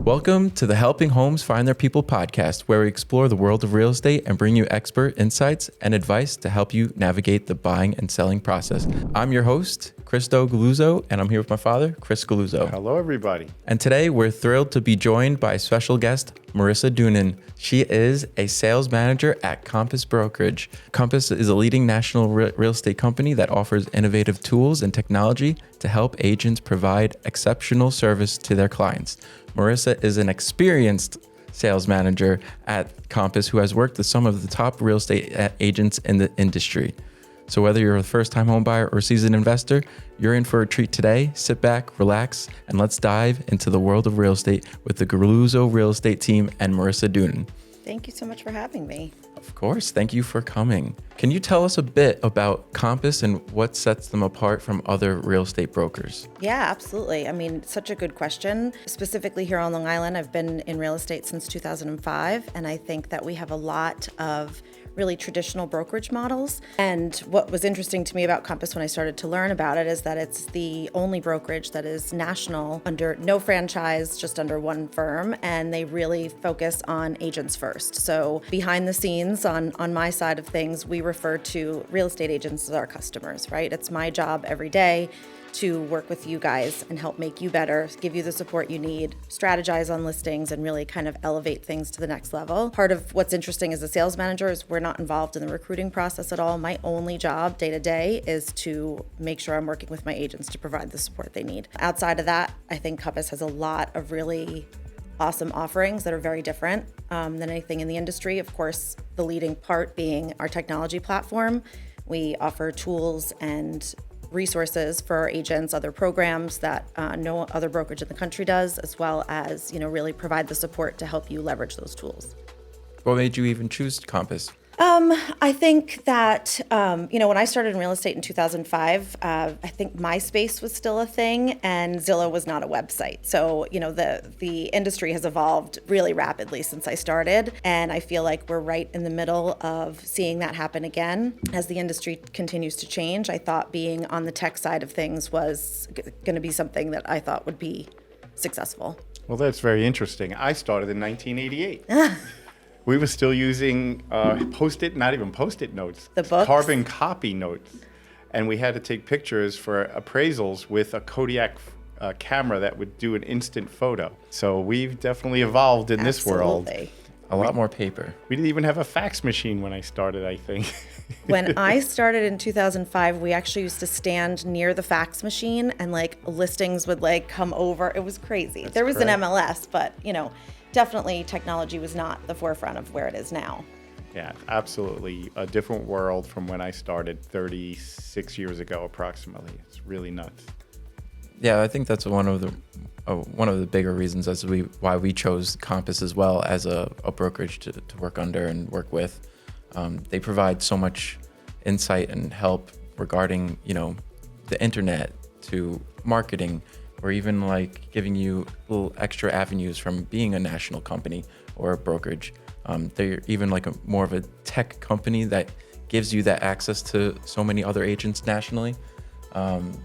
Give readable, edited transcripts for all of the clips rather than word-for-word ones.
Welcome to the Helping Homes Find Their People podcast, where we explore the world of real estate and bring you expert insights and advice to help you navigate the buying and selling process. I'm your host, Galluzzo, and I'm here with my father, Chris Galluzzo. Hello, everybody. And today we're thrilled to be joined by special guest, Marisa Doonan. She is a sales manager at Compass Brokerage. Compass is a leading national real estate company that offers innovative tools and technology to help agents provide exceptional service to their clients. Marisa is an experienced sales manager at Compass who has worked with some of the top real estate agents in the industry. So whether you're a first-time home buyer or seasoned investor, you're in for a treat today. Sit back, relax, and let's dive into the world of real estate with the Galluzzo Real Estate Team and Marisa Doonan. Thank you so much for having me. Of course. Thank you for coming. Can you tell us a bit about Compass and what sets them apart from other real estate brokers? Yeah, absolutely. I mean, such a good question. Specifically here on Long Island, I've been in real estate since 2005, and I think that we have a lot of really traditional brokerage models. And what was interesting to me about Compass when I started to learn about it is that it's the only brokerage that is national, under no franchise, just under one firm, and they really focus on agents first. So behind the scenes on my side of things, we refer to real estate agents as our customers, right? It's my job every day to work with you guys and help make you better, give you the support you need, strategize on listings, and really kind of elevate things to the next level. Part of what's interesting as a sales manager is we're not involved in the recruiting process at all. My only job day to day is to make sure I'm working with my agents to provide the support they need. Outside of that, I think Compass has a lot of really awesome offerings that are very different than anything in the industry. Of course, the leading part being our technology platform. We offer tools and resources for our agents, other programs that no other brokerage in the country does, as well as, really provide the support to help you leverage those tools. What made you even choose Compass? I think that, when I started in real estate in 2005, I think MySpace was still a thing and Zillow was not a website. So, the industry has evolved really rapidly since I started. And I feel like we're right in the middle of seeing that happen again. As the industry continues to change, I thought being on the tech side of things was going to be something that I thought would be successful. Well, that's very interesting. I started in 1988. We were still using not even Post-it notes. The books? Carbon copy notes. And we had to take pictures for appraisals with a Kodiak camera that would do an instant photo. So we've definitely evolved in this world. A lot more paper. We didn't even have a fax machine when I started, I think. When I started in 2005, we actually used to stand near the fax machine and listings would come over. It was crazy. There was an MLS, but definitely technology was not the forefront of where it is now. Yeah, absolutely. A different world from when I started 36 years ago, approximately. It's really nuts. Yeah, I think that's one of the bigger reasons why we chose Compass as well as a brokerage to work under and work with. They provide so much insight and help regarding, the internet to marketing, or even giving you little extra avenues from being a national company or a brokerage. They're even more of a tech company that gives you that access to so many other agents nationally. And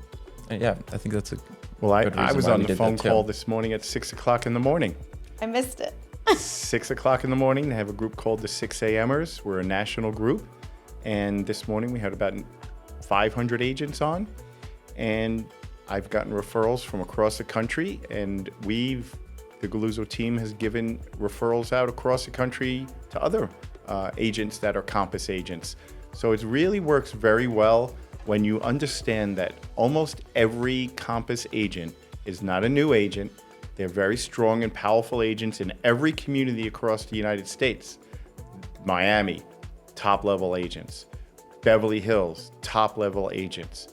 yeah, I think that's a Well, good I reason was why on we the did phone that too. call this morning at 6 o'clock in the morning. I missed it. 6 o'clock in the morning, they have a group called the 6 a.m.ers. We're a national group. And this morning we had about 500 agents on. And I've gotten referrals from across the country. And the Galluzzo team has given referrals out across the country to other agents that are Compass agents. So it really works very well when you understand that almost every Compass agent is not a new agent. They're very strong and powerful agents in every community across the United States. Miami, top-level agents. Beverly Hills, top-level agents.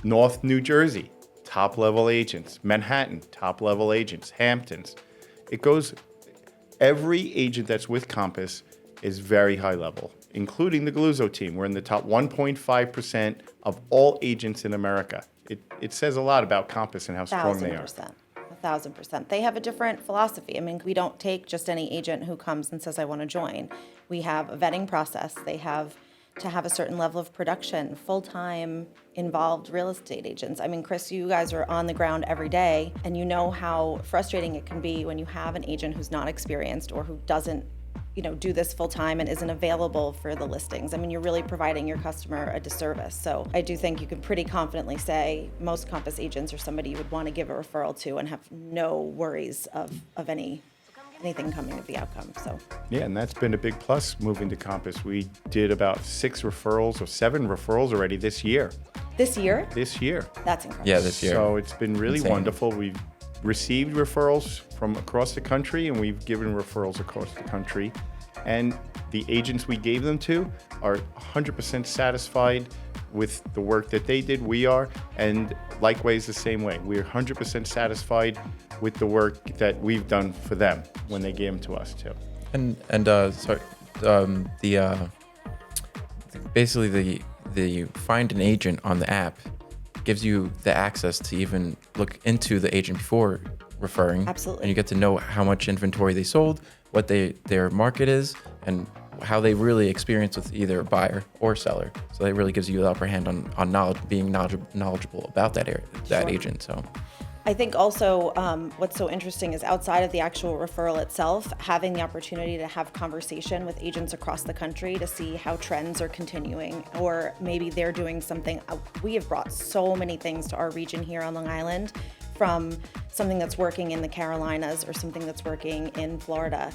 North New Jersey, top-level agents. Manhattan, top-level agents. Hamptons. Every agent that's with Compass is very high level, including the Galluzzo team. We're in the top 1.5% of all agents in America. It says a lot about Compass and how strong they are. 1,000%. They have a different philosophy. I mean, we don't take just any agent who comes and says, I want to join. We have a vetting process. They have to have a certain level of production, full-time involved real estate agents. I mean, Chris, you guys are on the ground every day, and you know how frustrating it can be when you have an agent who's not experienced or who doesn't do this full time and isn't available for the listings. I mean, you're really providing your customer a disservice. So I do think you can pretty confidently say most Compass agents are somebody you would want to give a referral to and have no worries of anything coming of the outcome. So Yeah, and that's been a big plus moving to Compass. We did about 6 referrals or 7 referrals already this year. this year, This year. that's incredible. Yeah, this year. So it's been really Insane. wonderful. We've received referrals from across the country, and we've given referrals across the country. And the agents we gave them to are 100% satisfied with the work that they did. We are, and likewise the same way. We're 100% satisfied with the work that we've done for them when they gave them to us too. Basically the find an agent on the app gives you the access to even look into the agent before referring. Absolutely. And you get to know how much inventory they sold, what their market is, and how they really experience with either buyer or seller. So it really gives you the upper hand on knowledge, being knowledgeable about that Sure. agent. So I think also what's so interesting is outside of the actual referral itself, having the opportunity to have conversation with agents across the country to see how trends are continuing, or maybe they're doing something. We have brought so many things to our region here on Long Island, from something that's working in the Carolinas or something that's working in Florida.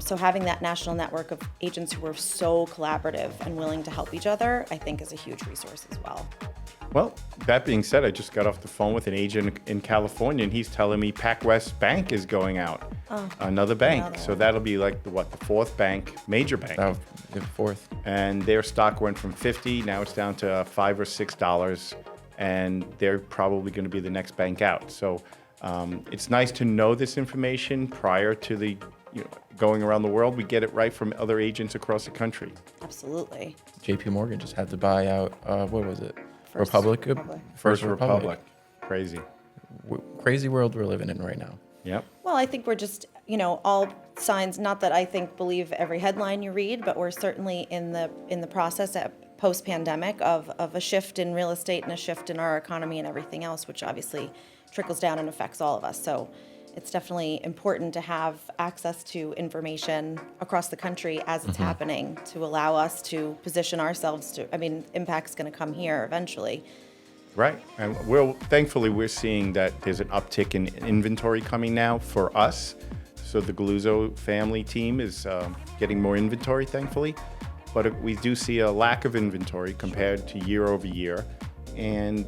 So having that national network of agents who are so collaborative and willing to help each other, I think is a huge resource as well. Well, that being said, I just got off the phone with an agent in California, and he's telling me PacWest Bank is going out. Another bank. Another So one. that'll be like the 4th bank, major bank. the 4th. And their stock went from 50, now it's down to $5 or $6, and they're probably going to be the next bank out. So it's nice to know this information prior to the going around the world. We get it right from other agents across the country. Absolutely. JP Morgan just had to buy out, what was it? First Republic? Republic. First Republic. Crazy. Crazy world we're living in right now. Yep. Well, I think we're just, all signs, not that I think believe every headline you read, but we're certainly in the process at post-pandemic of a shift in real estate and a shift in our economy and everything else, which obviously trickles down and affects all of us. So it's definitely important to have access to information across the country as it's happening to allow us to position ourselves impact's going to come here eventually. Right. And thankfully, we're seeing that there's an uptick in inventory coming now for us. So the Galluzzo family team is getting more inventory, thankfully. But we do see a lack of inventory compared to year over year. And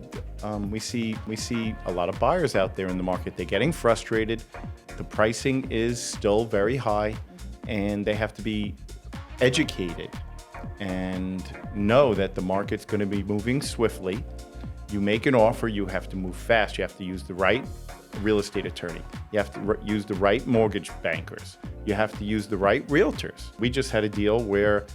we see a lot of buyers out there in the market. They're getting frustrated. The pricing is still very high, and they have to be educated and know that the market's going to be moving swiftly. You make an offer, you have to move fast. You have to use the right real estate attorney. You have to use the right mortgage bankers. You have to use the right realtors. We just had a deal where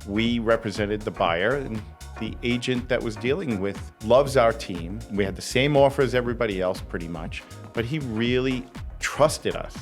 we represented the buyer, and the agent that was dealing with loves our team. We had the same offer as everybody else pretty much, but he really trusted us.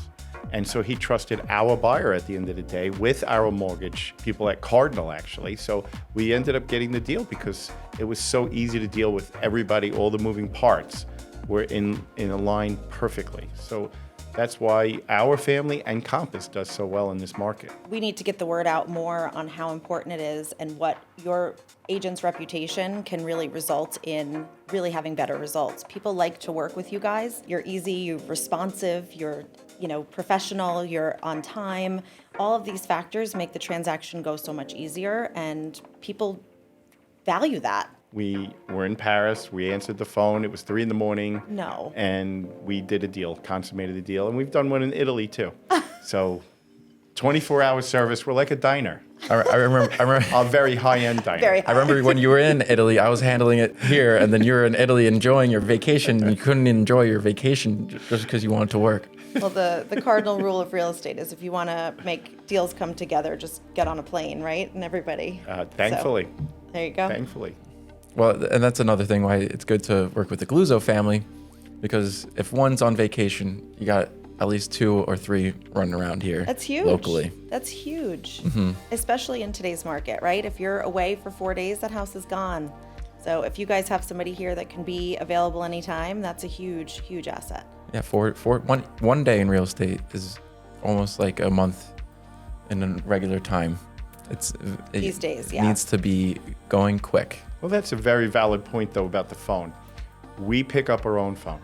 And so he trusted our buyer at the end of the day with our mortgage people at Cardinal, actually. So we ended up getting the deal because it was so easy to deal with everybody. All the moving parts were in a line perfectly. So that's why our family and Compass does so well in this market. We need to get the word out more on how important it is and what your agent's reputation can really result in really having better results. People like to work with you guys. You're easy, you're responsive, you're professional, you're on time. All of these factors make the transaction go so much easier, and people value that. We were in Paris. We answered the phone. It was 3 a.m. No. And we did a deal, consummated a deal. And we've done one in Italy, too. So 24-hour service. We're like a diner. I remember. A very high-end diner. Very I remember when you were in Italy, I was handling it here, and then you were in Italy enjoying your vacation, and you couldn't enjoy your vacation just because you wanted to work. Well, the cardinal rule of real estate is if you want to make deals come together, just get on a plane, right? And everybody. Thankfully. So, there you go. Thankfully. Well, and that's another thing why it's good to work with the Galluzzo family, because if one's on vacation, you got at least 2 or 3 running around here. That's huge. Locally. That's huge, especially in today's market, right? If you're away for 4 days, that house is gone. So if you guys have somebody here that can be available anytime, that's a huge, huge asset. Yeah, one day in real estate is almost like a month in a regular time. These days, yeah. Needs to be going quick. Well, that's a very valid point, though, about the phone. We pick up our own phone.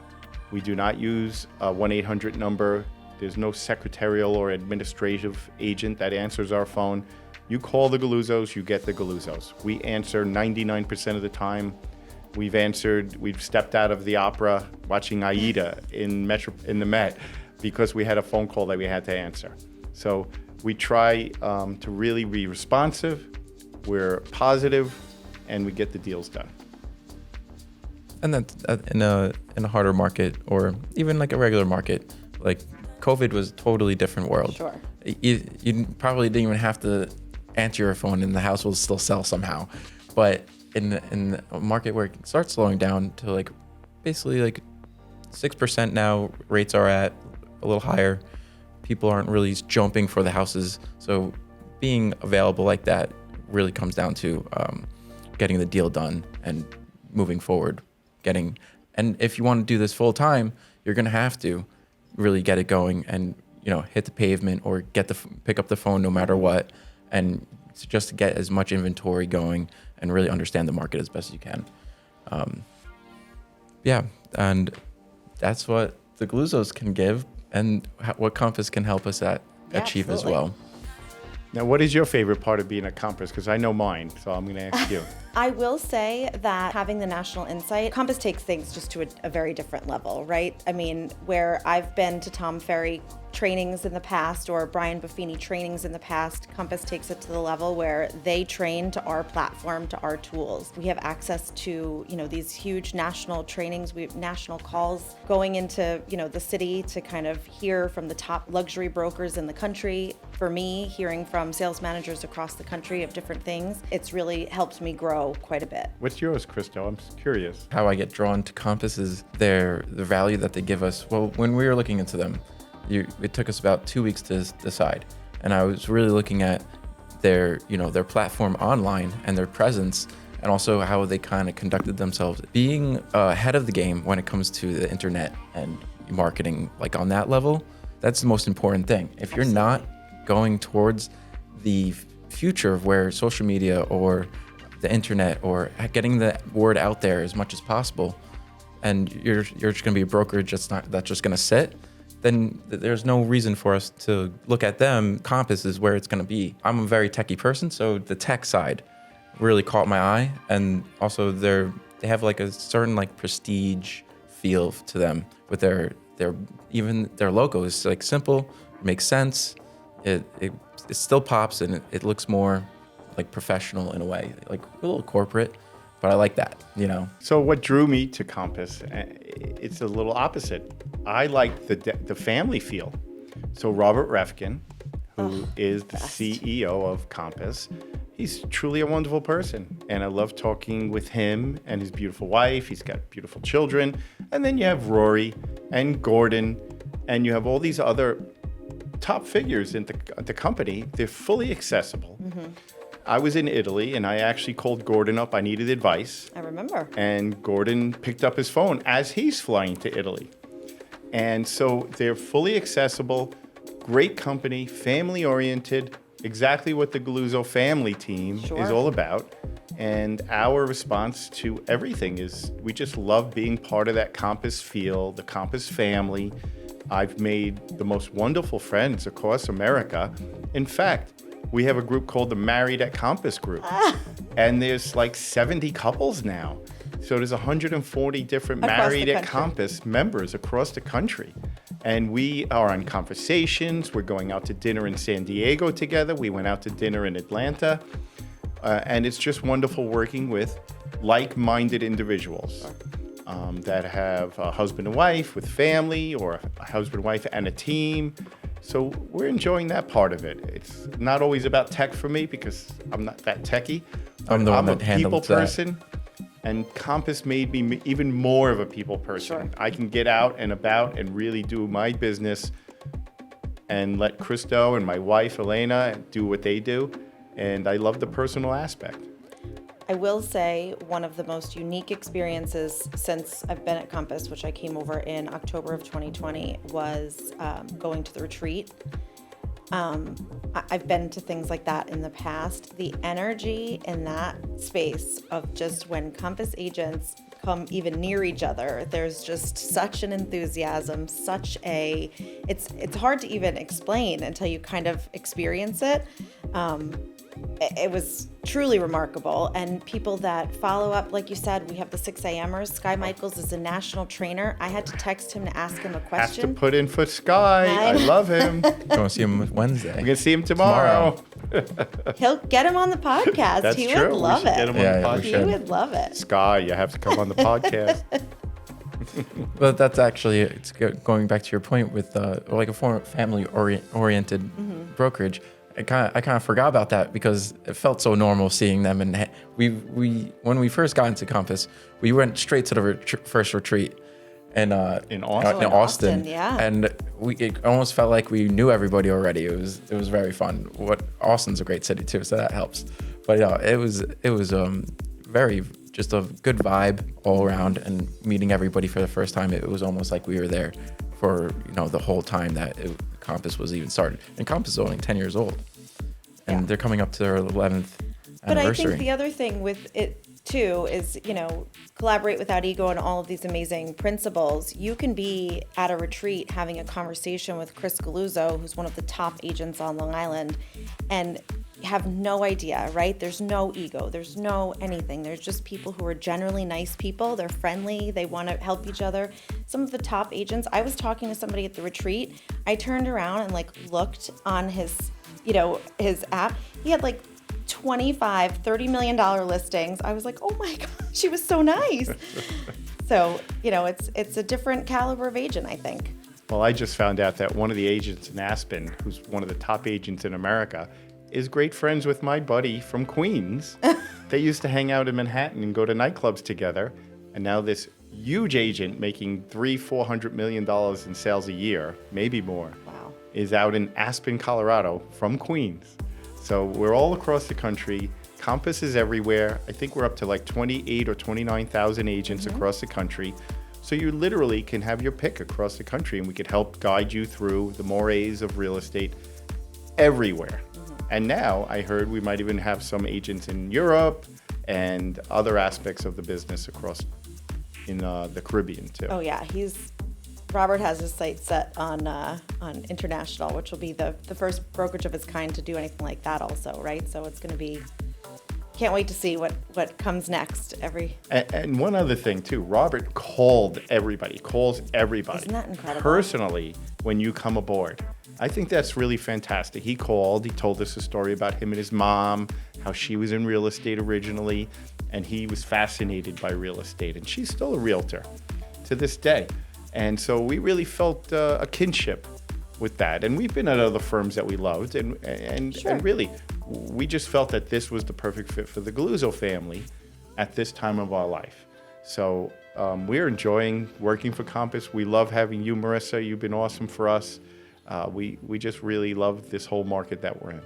We do not use a 1-800 number. There's no secretarial or administrative agent that answers our phone. You call the Galluzzos, you get the Galluzzos. We answer 99% of the time. We've stepped out of the opera watching Aida in the Met because we had a phone call that we had to answer. So we try to really be responsive, we're positive, and we get the deals done. And that in a harder market, or even like a regular market, like COVID was a totally different world. Sure. You probably didn't even have to answer your phone and the house will still sell somehow. But in a market where it starts slowing down to like basically like 6% now, rates are at a little higher. People aren't really jumping for the houses. So being available like that really comes down to getting the deal done and moving forward. And if you want to do this full time, you're going to have to really get it going and, hit the pavement or pick up the phone no matter what. And just to get as much inventory going and really understand the market as best as you can. And that's what the Galluzzos can give and what Compass can help us achieve as well. Now, what is your favorite part of being at Compass? Because I know mine, so I'm going to ask you. I will say that having the national insight, Compass takes things just to a very different level, right? I mean, where I've been to Tom Ferry trainings in the past or Brian Buffini trainings in the past, Compass takes it to the level where they train to our platform, to our tools. We have access to, these huge national trainings, we have national calls going into, the city to kind of hear from the top luxury brokers in the country. For me, hearing from sales managers across the country of different things, it's really helped me grow quite a bit. What's yours, Christo? I'm curious. How I get drawn to Compass is the value that they give us. Well, when we were looking into them, it took us about 2 weeks to decide. And I was really looking at their platform online and their presence, and also how they kind of conducted themselves. Being ahead of the game when it comes to the internet and marketing, like on that level, that's the most important thing. If you're not going towards the future of where social media or the internet or getting the word out there as much as possible, and you're just going to be a brokerage that's just going to sit, then there's no reason for us to look at them. Compass is where it's going to be. I'm a very techie person, so the tech side really caught my eye, and also they have like a certain like prestige feel to them with their logo is like simple, makes sense. It still pops and it looks more like professional in a way, like a little corporate, but I like that, So what drew me to Compass, it's a little opposite. I like the family feel. So Robert Refkin, who is the CEO of Compass, he's truly a wonderful person. And I love talking with him and his beautiful wife. He's got beautiful children. And then you have Rory and Gordon, and you have all these other top figures in the company. They're fully accessible. Mm-hmm. I was in Italy, and I actually called Gordon up. I needed advice. I remember. And Gordon picked up his phone as he's flying to Italy. And so they're fully accessible, great company, family-oriented, exactly what the Galluzzo family team is all about. And our response to everything is we just love being part of that Compass feel, the Compass family. I've made the most wonderful friends across America. In fact, we have a group called the Married at Compass group. And there's like 70 couples now. So there's 140 different Married at Compass members across the country. And we are on conversations. We're going out to dinner in San Diego together. We went out to dinner in Atlanta. And it's just wonderful working with like-minded individuals that have a husband and wife with family, or a husband and wife and a team. So we're enjoying that part of it. It's not always about tech for me because I'm not that techie. I'm the one I'm a that handles people person. And Compass made me even more of a people person. Sure. I can get out and about and really do my business and let Christo and my wife, Elena, do what they do. And I love the personal aspect. I will say one of the most unique experiences since I've been at Compass, which I came over in October of 2020, was going to the retreat. I've been to things like that in the past. The energy in that space of just when Compass agents come even near each other, there's just such an enthusiasm, it's hard to even explain until you kind of experience it. It was truly remarkable. And people that follow up, like you said, we have the 6 a.m.ers. Sky Michaels is a national trainer. I had to text him to ask him a Has question. to put in for Sky. I love him. You want to see him Wednesday? We're going to see him tomorrow. He'll get him on the podcast. That's He true. would love We should it. get him on Yeah, the yeah, we podcast. He should. would love it. Sky, you have to come on the podcast. But that's actually going back to your point with like a family oriented brokerage. I kind of forgot about that because it felt so normal seeing them. And we when we first got into Compass, we went straight to the first retreat in Austin. In Austin? In Austin, yeah. And it almost felt like we knew everybody already. It was very fun. Austin's a great city too, so that helps. But yeah, it was very just a good vibe all around, and meeting everybody for the first time. It was almost like we were there for the whole time that Compass was even started. And Compass is only 10 years old, and Yeah. they're coming up to their 11th But I anniversary. think the other thing with it too is, collaborate without ego and all of these amazing principles. You can be at a retreat having a conversation with Chris Galluzzo, who's one of the top agents on Long Island, and have no idea, right? There's no ego. There's no anything. There's just people who are generally nice people. They're friendly. They want to help each other. Some of the top agents, I was talking to somebody at the retreat. I turned around and looked on his app. He had 25, $30 million listings. I was like, oh my gosh, she was so nice. So, it's a different caliber of agent, I think. Well, I just found out that one of the agents in Aspen, who's one of the top agents in America, is great friends with my buddy from Queens. They used to hang out in Manhattan and go to nightclubs together. And now this huge agent making $400 million in sales a year, maybe more, Wow. is out in Aspen, Colorado from Queens. So we're all across the country. Compass is everywhere. I think we're up to 28 or 29,000 agents across the country. So you literally can have your pick across the country, and we could help guide you through the mores of real estate everywhere. And now I heard we might even have some agents in Europe and other aspects of the business across in the Caribbean too. Oh yeah, Robert has his sights set on international, which will be the first brokerage of its kind to do anything like that also, right? So it's going to be, can't wait to see what comes next. And one other thing too, Robert calls everybody. Isn't that incredible? Personally when you come aboard. I think that's really fantastic. He called, he told us a story about him and his mom, how she was in real estate originally, and he was fascinated by real estate, and she's still a realtor to this day. And so we really felt a kinship with that. And we've been at other firms that we loved, and Sure. really, we just felt that this was the perfect fit for the Galluzzo family at this time of our life. So we're enjoying working for Compass. We love having you, Marisa. You've been awesome for us. We just really love this whole market that we're in.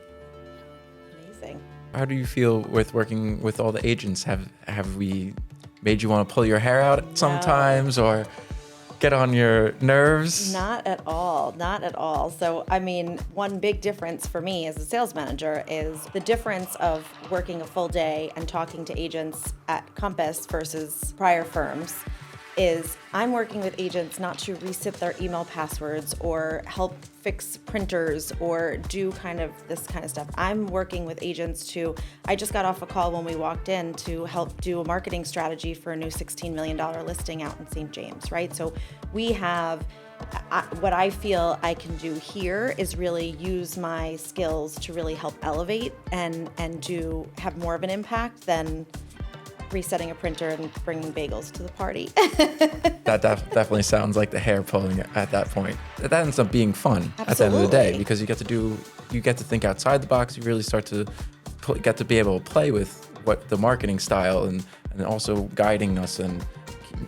Amazing. How do you feel with working with all the agents? Have we made you want to pull your hair out sometimes, or get on your nerves? Not at all. Not at all. So, one big difference for me as a sales manager is the difference of working a full day and talking to agents at Compass versus prior firms is I'm working with agents not to reset their email passwords or help fix printers or do this kind of stuff. I'm working with agents I just got off a call when we walked in to help do a marketing strategy for a new $16 million listing out in St. James, right? So we have, what I feel I can do here is really use my skills to really help elevate and have more of an impact than resetting a printer and bringing bagels to the party. That definitely sounds like the hair pulling at that point. That ends up being fun at the end of the day, Absolutely. because you get to think outside the box. You really start to get to be able to play with what the marketing style and also guiding us and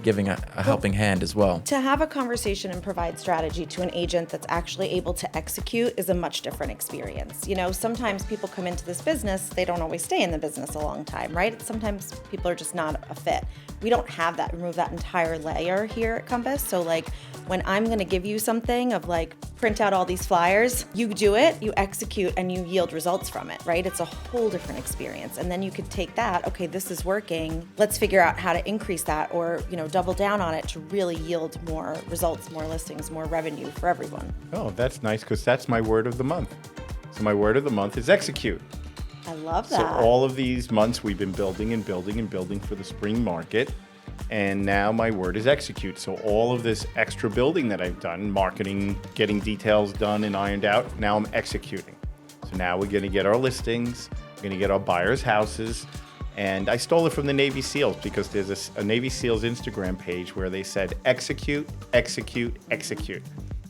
giving a helping hand as well. To have a conversation and provide strategy to an agent that's actually able to execute is a much different experience. You know, sometimes people come into this business, they don't always stay in the business a long time, right? Sometimes people are just not a fit. We don't have that, remove that entire layer here at Compass. So like when I'm gonna give you something of like, print out all these flyers, you do it, you execute, and you yield results from it, right? It's a whole different experience. And then you could take that, okay, this is working, let's figure out how to increase that or, you know, double down on it to really yield more results, more listings, more revenue for everyone. Oh, that's nice, because that's my word of the month. So my word of the month is execute. I love that. So all of these months we've been building and building and building for the spring market. And now my word is execute. So all of this extra building that I've done, marketing, getting details done and ironed out, now I'm executing. So now we're gonna get our listings, we're gonna get our buyers' houses. And I stole it from the Navy SEALs because there's a Navy SEALs Instagram page where they said, execute, execute, execute.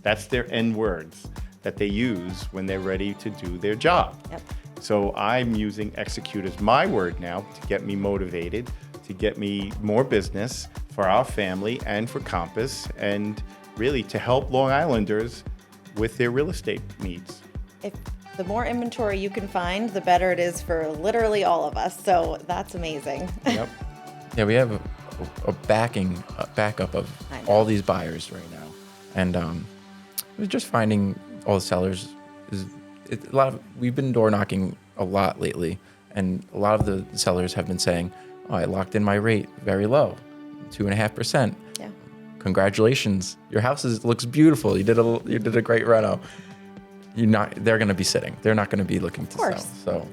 That's their end words that they use when they're ready to do their job. Yep. So I'm using execute as my word now to get me motivated, to get me more business for our family and for Compass, and really to help Long Islanders with their real estate needs. If the more inventory you can find, the better it is for literally all of us. So that's amazing. Yep. Yeah, we have a backup of all these buyers right now, and we're just finding all the sellers we've been door knocking a lot lately, and a lot of the sellers have been saying, "Oh, I locked in my rate very low, 2.5%. Yeah. Congratulations, your house looks beautiful. You did a great reno." They're going to be sitting. They're not going to be looking to sell. So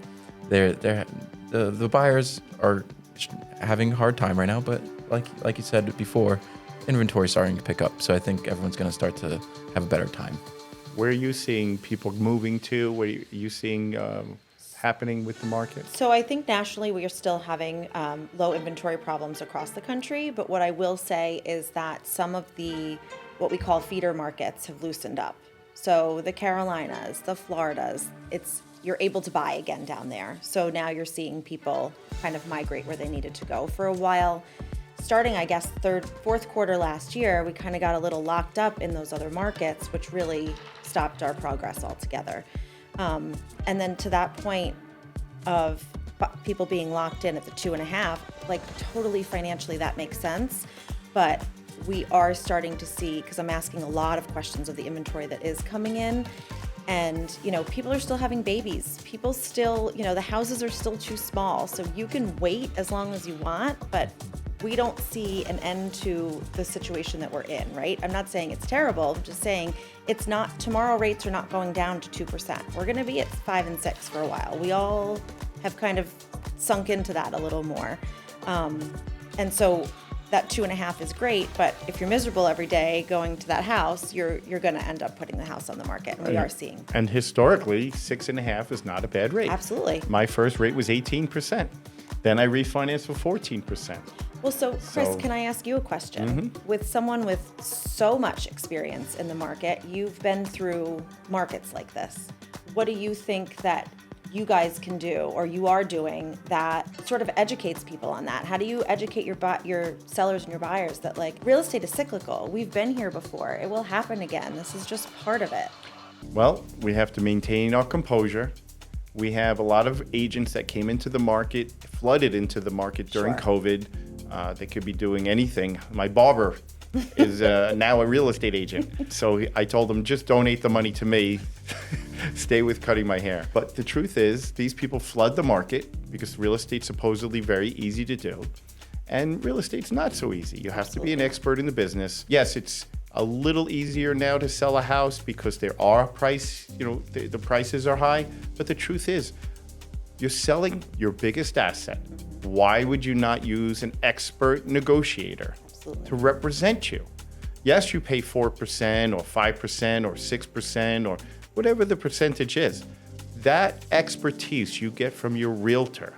the buyers are having a hard time right now, but like you said before, inventory starting to pick up. So I think everyone's going to start to have a better time. Where are you seeing people moving to? What are you seeing happening with the market? So I think nationally we are still having low inventory problems across the country, but what I will say is that some of the what we call feeder markets have loosened up. So the Carolinas, the Floridas, you're able to buy again down there. So now you're seeing people kind of migrate where they needed to go. For a while, starting, I guess, fourth quarter last year, we kind of got a little locked up in those other markets, which really stopped our progress altogether. And then to that point of people being locked in at the 2.5, like totally financially that makes sense. But we are starting to see, because I'm asking a lot of questions of the inventory that is coming in, and people are still having babies. People still, the houses are still too small. So you can wait as long as you want, but we don't see an end to the situation that we're in, right? I'm not saying it's terrible. I'm just saying it's not, tomorrow rates are not going down to 2%. We're gonna be at 5 and 6 for a while. We all have kind of sunk into that a little more. And so that 2.5 is great, but if you're miserable every day going to that house, you're gonna end up putting the house on the market, and we are seeing. And historically, 6.5 is not a bad rate. Absolutely. My first rate was 18%. Then I refinanced for 14%. Well, so Chris, can I ask you a question? Mm-hmm. With someone with so much experience in the market, you've been through markets like this. What do you think that you guys can do, or you are doing, that sort of educates people on that? How do you educate your sellers and your buyers that like real estate is cyclical? We've been here before. It will happen again. This is just part of it. Well, we have to maintain our composure. We have a lot of agents that came into the market, flooded into the market during COVID. They could be doing anything. My barber is now a real estate agent. So I told him, just donate the money to me. Stay with cutting my hair. But the truth is, these people flood the market because real estate's supposedly very easy to do. And real estate's not so easy. You have to be an expert in the business. Yes, it's a little easier now to sell a house because there are the prices are high. But the truth is, you're selling your biggest asset. Why would you not use an expert negotiator to represent you? Yes, you pay 4% or 5% or 6% or whatever the percentage is. That expertise you get from your realtor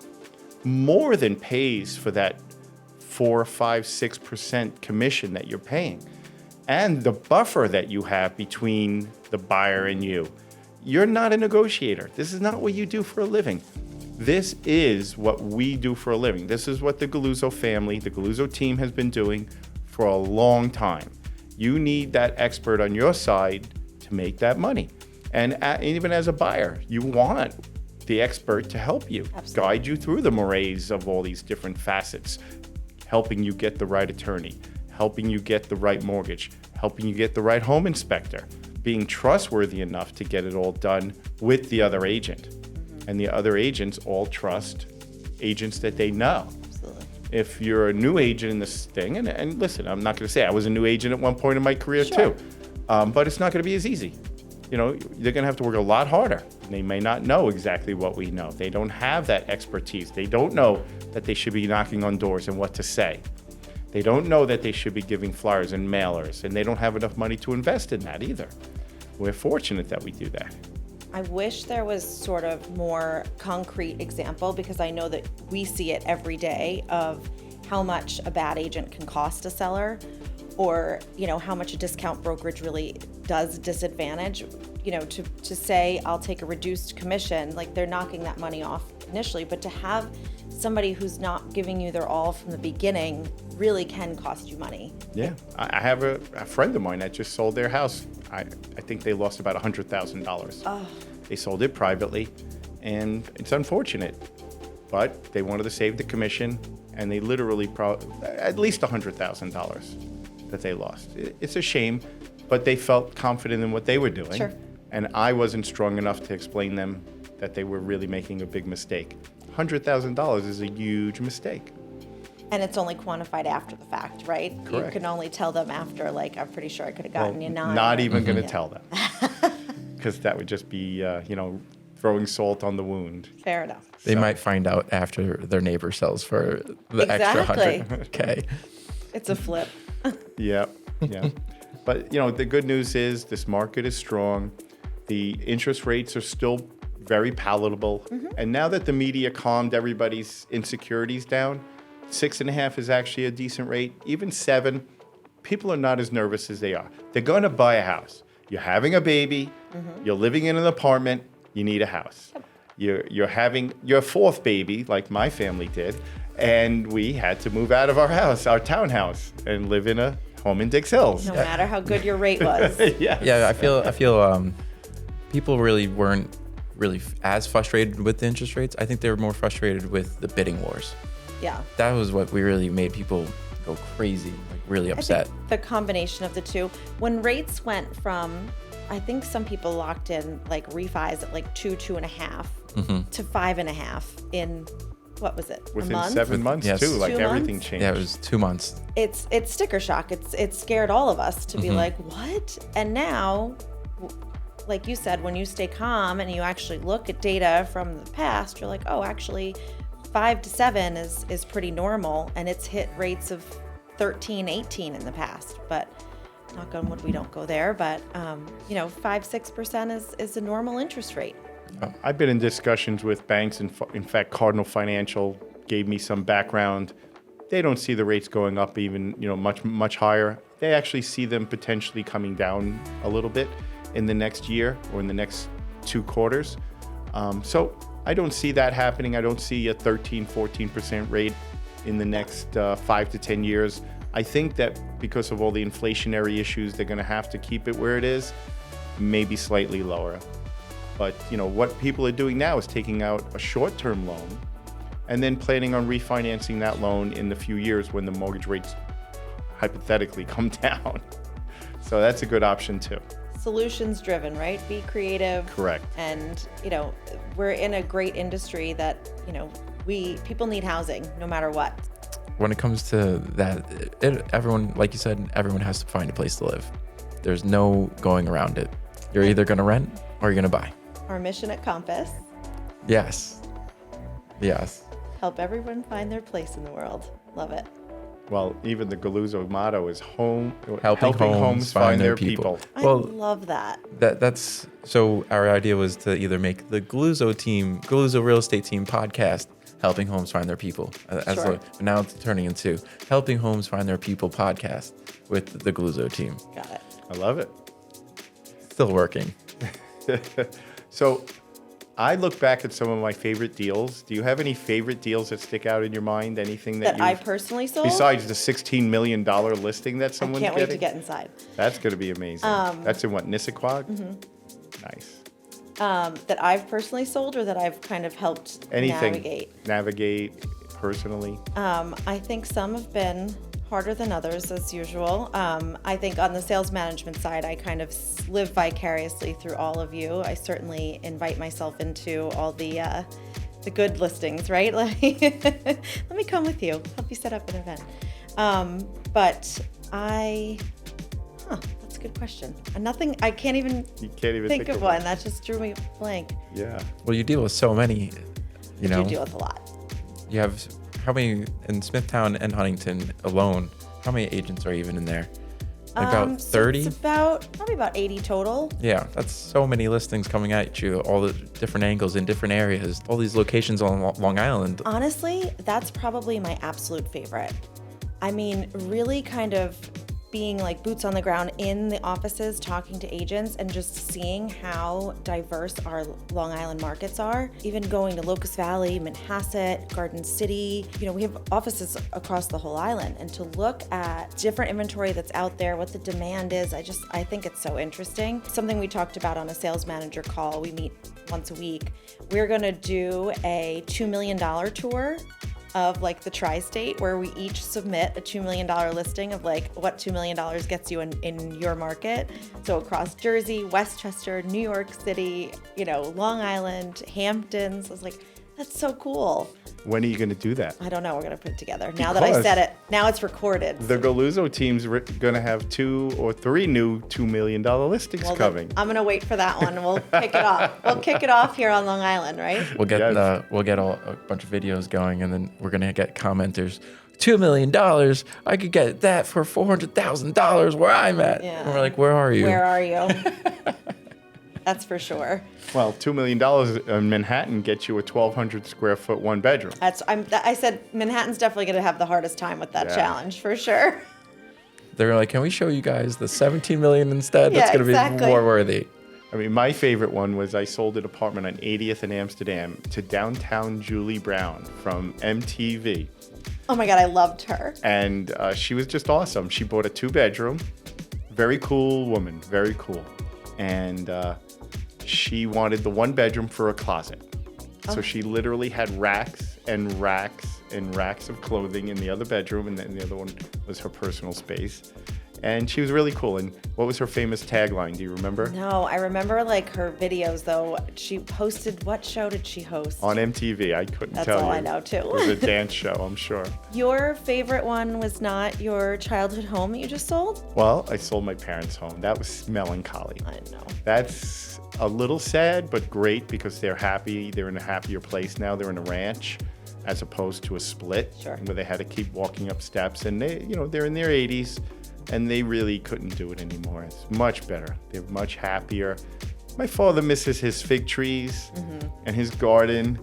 more than pays for that 4, 5, 6% commission that you're paying. And the buffer that you have between the buyer and you. You're not a negotiator. This is not what you do for a living. This is what we do for a living. This is what the Galluzzo family, the Galluzzo team has been doing for a long time. You need that expert on your side to make that money. And even as a buyer, you want the expert to help you, Absolutely. guide you through the mores of all these different facets, helping you get the right attorney, helping you get the right mortgage, helping you get the right home inspector, being trustworthy enough to get it all done with the other agent. And the other agents all trust agents that they know. Absolutely. If you're a new agent in this thing, and listen, I'm not going to say I was a new agent at one point in my career Sure. too, but it's not going to be as easy. You know, they're going to have to work a lot harder. They may not know exactly what we know. They don't have that expertise. They don't know that they should be knocking on doors and what to say. They don't know that they should be giving flyers and mailers, and they don't have enough money to invest in that either. We're fortunate that we do that. I wish there was sort of more concrete example, because I know that we see it every day of how much a bad agent can cost a seller, or, you know, how much a discount brokerage really does disadvantage. You know, to say I'll take a reduced commission, like they're knocking that money off initially, but to have somebody who's not giving you their all from the beginning really can cost you money. Yeah, I have a friend of mine that just sold their house. I think they lost about $100,000. Oh. They sold it privately, and it's unfortunate, but they wanted to save the commission, and they literally at least $100,000 that they lost. It's a shame, but they felt confident in what they were doing. Sure. And I wasn't strong enough to explain them that they were really making a big mistake. $100,000 is a huge mistake. And it's only quantified after the fact, right? Correct. You can only tell them after, like, I'm pretty sure I could have gotten you nine. Not even going to Yeah. tell them, because that would just be, throwing salt on the wound. Fair enough. They So- might find out after their neighbor sells for the Exactly. extra 100K. It's a flip. Yeah. But, the good news is this market is strong. The interest rates are still very palatable. And now that the media calmed everybody's insecurities down, 6.5 is actually a decent rate. Even 7, people are not as nervous as they are. They're going to buy a house. You're having a baby. You're living in an apartment. You need a house. You're having your 4th baby, like my family did, and we had to move out of our house, our townhouse, and live in a home in Dix Hills. No matter how good your rate was. Yes. Yeah, I feel people really weren't really as frustrated with the interest rates. I think they were more frustrated with the bidding wars. Yeah. That was what really made people go crazy, like really upset. I think the combination of the two. When rates went from, I think some people locked in like refis at like 2.5 to 5.5 in, what was it? Within a month? 7 months, Yes. too. Like 2 everything months? changed. Yeah, it was 2 months. It's sticker shock. It scared all of us to be like, what? And now, like you said, when you stay calm and you actually look at data from the past, you're like, oh, actually 5 to 7 is pretty normal, and it's hit rates of 13, 18 in the past. But knock on wood, we don't go there. But 5-6% is a normal interest rate. I've been in discussions with banks, and in fact, Cardinal Financial gave me some background. They don't see the rates going up even, much higher. They actually see them potentially coming down a little bit in the next year or in the next 2 quarters. So I don't see that happening. I don't see a 13, 14% rate in the next 5 to 10 years. I think that because of all the inflationary issues, they're going to have to keep it where it is, maybe slightly lower. But, what people are doing now is taking out a short-term loan and then planning on refinancing that loan in the few years when the mortgage rates hypothetically come down. So that's a good option too. Solutions driven, right? Be creative. Correct. And, we're in a great industry that, people need housing no matter what. When it comes to that, everyone, like you said, everyone has to find a place to live. There's no going around it. You're either going to rent or you're going to buy. Our mission at Compass, Yes. help everyone find their place in the world. Love it. Well, even the Galluzzo motto is Helping homes find their people. Well, I love that. That's so our idea was to either make the Galluzzo Real Estate Team podcast, Helping Homes Find Their People. Sure. Now it's turning into Helping Homes Find Their People podcast with the Galluzzo Team. Got it. I love it. Still working. So I look back at some of my favorite deals. Do you have any favorite deals that stick out in your mind? Anything that I personally sold? Besides the $16 million listing that someone's Can't getting? wait to get inside. That's going to be amazing. That's in what, Nissaquag? Nice. That I've personally sold or that I've kind of helped Navigate personally. I think some have been harder than others, as usual. I think on the sales management side, I kind of live vicariously through all of you. I certainly invite myself into all the good listings, right? Like, let me come with you, help you set up an event. That's a good question. I can't even think of one. That just drew me blank. Yeah. Well, you deal with so many, you know. You deal with a lot. You have, how many, in Smithtown and Huntington alone, how many agents are even in there? About 30? So it's probably about 80 total. Yeah, that's so many listings coming at you, all the different angles in different areas, all these locations on Long Island. Honestly, that's probably my absolute favorite. I mean, really kind of being like boots on the ground in the offices, talking to agents and just seeing how diverse our Long Island markets are. Even going to Locust Valley, Manhasset, Garden City. You know, we have offices across the whole island, and to look at different inventory that's out there, what the demand is, I think it's so interesting. Something we talked about on a sales manager call, we meet once a week. We're gonna do a $2 million tour of like the tri-state, where we each submit a $2 million listing of like what $2 million gets you in your market. So across Jersey, Westchester, New York City, you know, Long Island, Hamptons. I was like, that's so cool. When are you going to do that? I don't know. We're going to put it together. Now that I said it, now it's recorded. The Galluzzo Team's going to have 2 or 3 new $2 million listings coming. I'm going to wait for that one. We'll kick it off. We'll kick it off here on Long Island, right? We'll get a bunch of videos going, and then we're gonna get commenters. $2 million, I could get that for $400,000 where I'm at. Yeah. And we're like, where are you? Where are you? That's for sure. Well, $2 million in Manhattan gets you a 1,200 square foot 1-bedroom. I said Manhattan's definitely going to have the hardest time with that challenge, for sure. They're like, can we show you guys the 17 million instead? Yeah, That's going to be more worthy. I mean, my favorite one was I sold an apartment on 80th in Amsterdam to downtown Julie Brown from MTV. Oh my God, I loved her. And she was just awesome. She bought a 2-bedroom, very cool woman, very cool. And she wanted the 1-bedroom for a closet. So she literally had racks and racks and racks of clothing in the other bedroom, and then the other one was her personal space. And she was really cool. And what was her famous tagline? Do you remember? No, I remember like her videos though. She hosted, what show did she host? On MTV. I couldn't tell you. That's all I know too. It was a dance show, I'm sure. Your favorite one was not your childhood home that you just sold? Well, I sold my parents' home. That was melancholy. I know. That's a little sad, but great because they're happy. They're in a happier place now. They're in a ranch as opposed to a split where they had to keep walking up steps. And they, you know, they're in their 80s. And they really couldn't do it anymore. It's much better. They're much happier. My father misses his fig trees and his garden,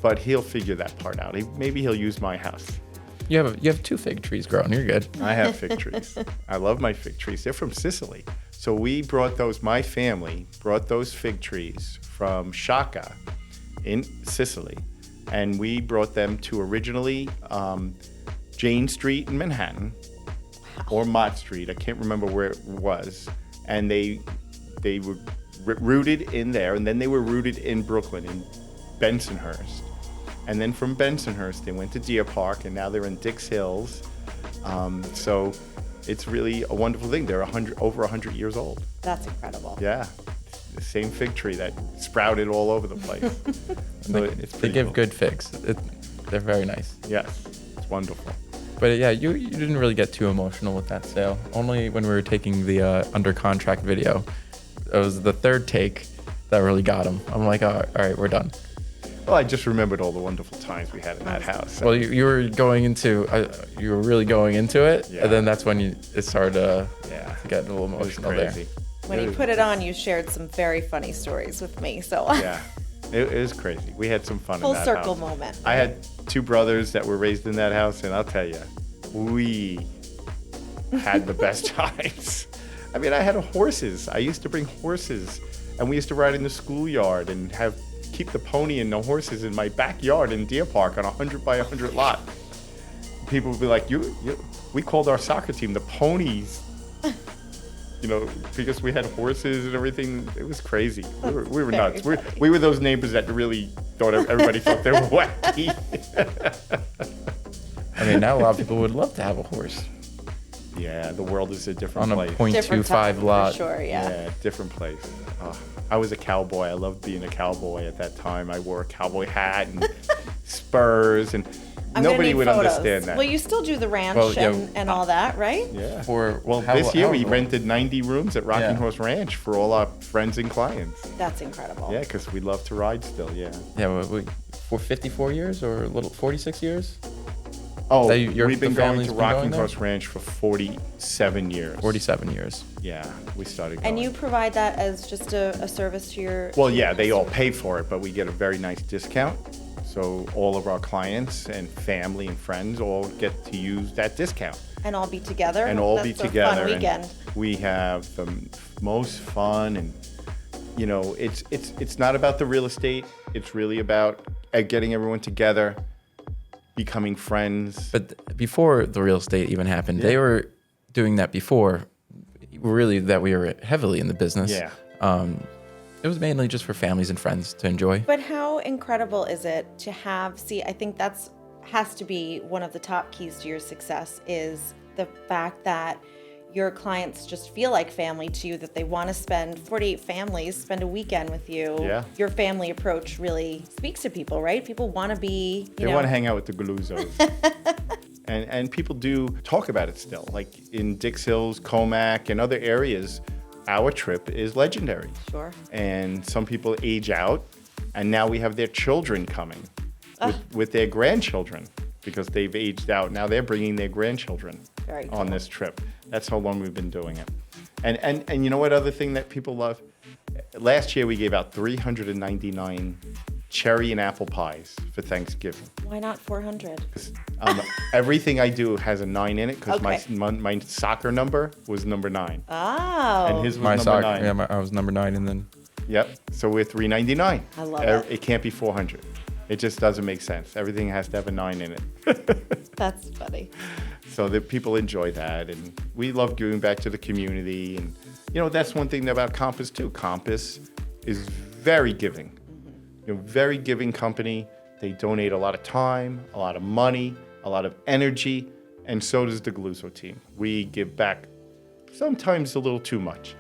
but he'll figure that part out. Maybe he'll use my house. You have 2 fig trees growing. You're good. I have fig trees. I love my fig trees. They're from Sicily. So we brought those, my family brought those fig trees from Shaka in Sicily. And we brought them to originally Jane Street in Manhattan. Or Mott Street, I can't remember where it was, and they were rooted in there, and then they were rooted in Brooklyn, in Bensonhurst, and then from Bensonhurst they went to Deer Park, and now they're in Dix Hills. So it's really a wonderful thing. They're over 100 years old. That's incredible. Yeah, the same fig tree that sprouted all over the place. So they give good figs. They're very nice. Yes, it's wonderful. But yeah, you didn't really get too emotional with that sale. Only when we were taking the under contract video. It was the third take that really got him. I'm like, all right, we're done. Well, I just remembered all the wonderful times we had in that house. Well, you were going into, you were really going into it, and then that's when it started to get a little emotional there. When you put it on, you shared some very funny stories with me. So yeah, it was crazy. We had some fun in that house. Full circle moment. I had 2 brothers that were raised in that house, and I'll tell you, we had the best times. I mean, I had horses. I used to bring horses, and we used to ride in the schoolyard and have keep the pony and the horses in my backyard in Deer Park on a 100 by 100 lot. People would be like, we called our soccer team the Ponies, because we had horses and everything. It was crazy. We were nuts. We were those neighbors that really thought everybody thought they were wacky. I mean, now a lot of people would love to have a horse. Yeah, the world is a different On a place. .25 lot. For sure, yeah. Yeah, different place. Oh, I was a cowboy. I loved being a cowboy at that time. I wore a cowboy hat and spurs, and nobody would understand that. Well, you still do the ranch and all that, right? Yeah. Well, this year we rented 90 rooms at Rocking Horse Ranch for all our friends and clients. That's incredible. Yeah, because we love to ride still, yeah. Yeah, for 54 years or a little 46 years? Oh, the we've been going family's to been going Rocking there? Horse Ranch for 47 years. 47 years. Yeah, we started going. And you provide that as just a service to your... Well, yeah, they all pay for it, but we get a very nice discount. So all of our clients and family and friends all get to use that discount. And all be together? And all be That's together. A fun and weekend. we have the most fun, and it's not about the real estate. It's really about getting everyone together, becoming friends. But before the real estate even happened, they were doing that before, really, that we were heavily in the business. Yeah. It was mainly just for families and friends to enjoy. But how incredible is it to I think has to be one of the top keys to your success, is the fact that your clients just feel like family to you, that they want to spend 48 families, spend a weekend with you. Yeah. Your family approach really speaks to people, right? People want to be, They want to hang out with the Galluzzos. and people do talk about it still. Like in Dix Hills, Comac, and other areas, our trip is legendary. Sure. And some people age out, and now we have their children coming with their grandchildren, because they've aged out. Now they're bringing their grandchildren Very on cool. this trip. That's how long we've been doing it. And you know what other thing that people love? Last year we gave out 399 cherry and apple pies for Thanksgiving. Why not 400? Everything I do has a 9 in it, because Okay. my soccer number was number 9. Oh. And his was My number soccer, 9. I was number 9, and then Yep. So we're 399. I love it. It can't be 400. It just doesn't make sense. Everything has to have a 9 in it. That's funny. So that people enjoy that, and we love giving back to the community. And that's one thing about Compass too. Compass is very giving. Very giving company. They donate a lot of time, a lot of money, a lot of energy, and so does the Galluzzo team. We give back sometimes a little too much,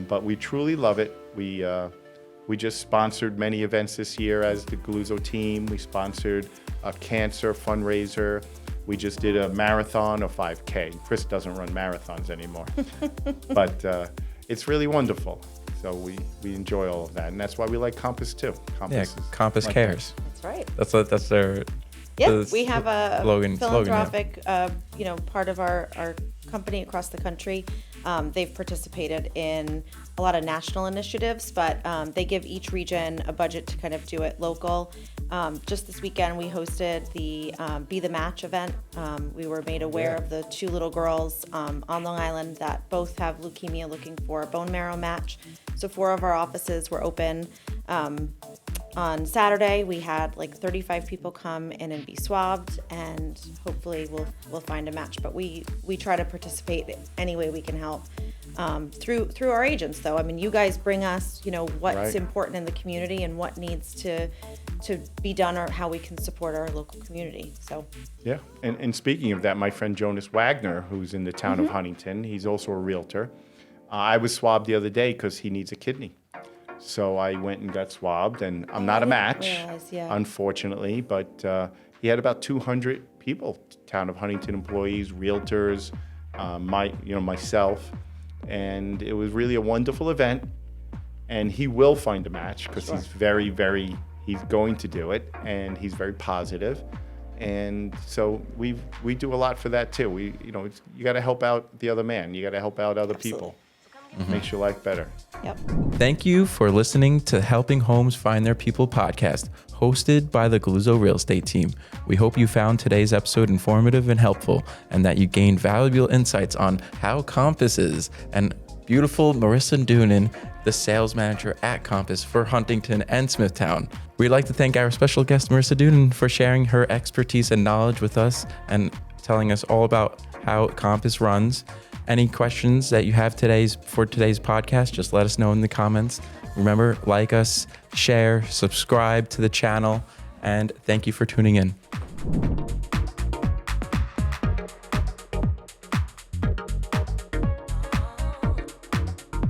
but we truly love it. We just sponsored many events this year as the Galluzzo team. We sponsored a cancer fundraiser. We just did a marathon, a 5K. Chris doesn't run marathons anymore, but it's really wonderful. So we enjoy all of that, and that's why we like Compass too. Compass like cares. That's right. That's their. Yeah, the we have a slogan, philanthropic, part of our company across the country. They've participated in a lot of national initiatives, but they give each region a budget to kind of do it local. Just this weekend, we hosted the Be the Match event. We were made aware of the 2 little girls on Long Island that both have leukemia, looking for a bone marrow match. So 4 of our offices were open. On Saturday, we had like 35 people come in and be swabbed, and hopefully we'll find a match. But we try to participate any way we can help through our agents, though. I mean, you guys bring us, what's Right. important in the community and what needs to be done, or how we can support our local community. So Yeah, and speaking of that, my friend Jonas Wagner, who's in the town of Huntington, he's also a realtor. I was swabbed the other day because he needs a kidney. So I went and got swabbed, and I'm not a match, unfortunately, but he had about 200 people, town of Huntington employees, realtors, myself, and it was really a wonderful event. And he will find a match, because he's very, he's going to do it, and he's very positive. And so we do a lot for that too. You got to help out the other man. You got to help out other people. Makes your life better. Yep. Thank you for listening to Helping Homes Find Their People podcast, hosted by the Galluzzo Real Estate Team. We hope you found today's episode informative and helpful, and that you gained valuable insights on how Compass is and beautiful Marisa Doonan, the sales manager at Compass for Huntington and Smithtown. We'd like to thank our special guest, Marisa Doonan, for sharing her expertise and knowledge with us and telling us all about how Compass runs. Any questions that you have for today's podcast, just let us know in the comments. Remember, like us, share, subscribe to the channel, and thank you for tuning in.